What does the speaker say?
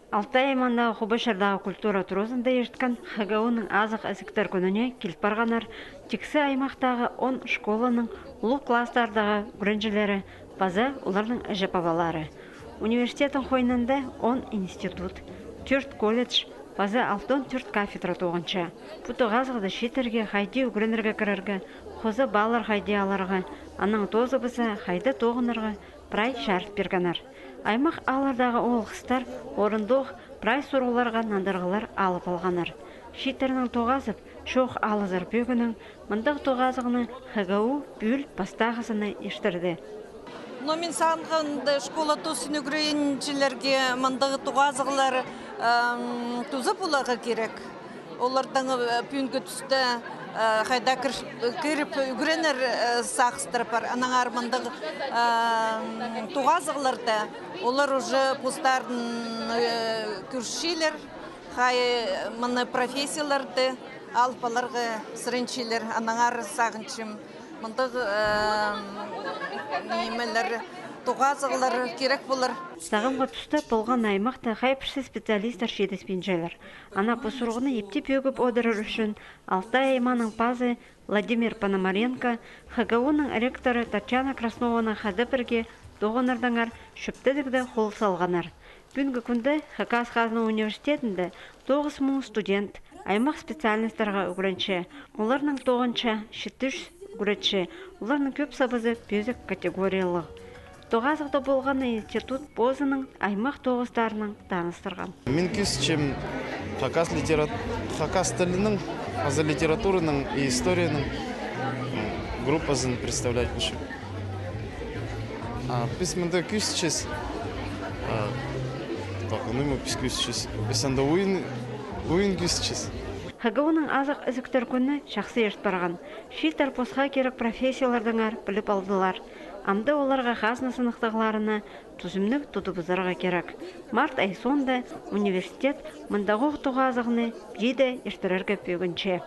Алтай аймандағы Хубашардағы культура турузында ешткан Хагауның азық әзіктер күніне келіп барғанар, тексі аймақтағы 10 школаның ұлы класстардағы үрінжілері, база олардың әжіпабалары. Университетін қойнында 10 институт, 4 колледж, база 64 кафедра тоғынша. Бұты ғазғыды шетерге, хайди үгірінірге кірірге, қозы балар хайди аларға, аның тозы бізі хайды тоғынырға, прай шарт бергенар. Аймақ алардағы олғыстар орындоқ прай сұруларға нандырғылар алып алғанар. Шетерінің тоғазып, шоқ алызыр бөгінің, мұндық тоғазығыны Хагау бүл бастағысыны ештірді. Мен сағынғанды школа тосын үгірейіншілерге мұндағы тоғазығылар тұзы болаға керек. Олардың пүйінгі түсті қайда кіріп үгіренер сақыстырып бар. Анаң армандығы тоғазығыларды олар уже постардың күршілер, қай мұны профессияларды алпаларға сіріншілер. Анаңар сағыншым мұндығы немелер тоғазығылар керек болар. Сағымға түсті болған аймақта қайпырсы специалистер шедеспен жайлар. Ана бұсырғыны ептеп өгіп одырыр үшін Алтай айманың пазы Владимир Пономаренко, Хагауның ректоры Татьяна Краснованы қады бірге доғынырдыңар шөптедігді қол салғанар. Бүгінгі күнді Хакас Қазны университетінде 9 мың студент аймақ специалистарға үгірінші. Оларның 9-ша 700 үгірінші. Оларның көп сабызы бөзік категориялық. Тоғазықта болған институт бозының аймақ тоғыздарының таныстырған. Мен күсчем Хакас тілінің, азы литератураның и историяның группасын представлять мүші. Біз мұнда күсчес, ойын күсчес. Хагауның азық үзіктер күні шақсы ешт барған. Шитар посқа керек профессиялардың ар біліп алдылар. Амды оларға қазны сынықтығыларына түзімнік тұтыбызарға керек. Март ай сонда университет мұндағы ұқтығы азығыны бейді ештірерге бөгінші.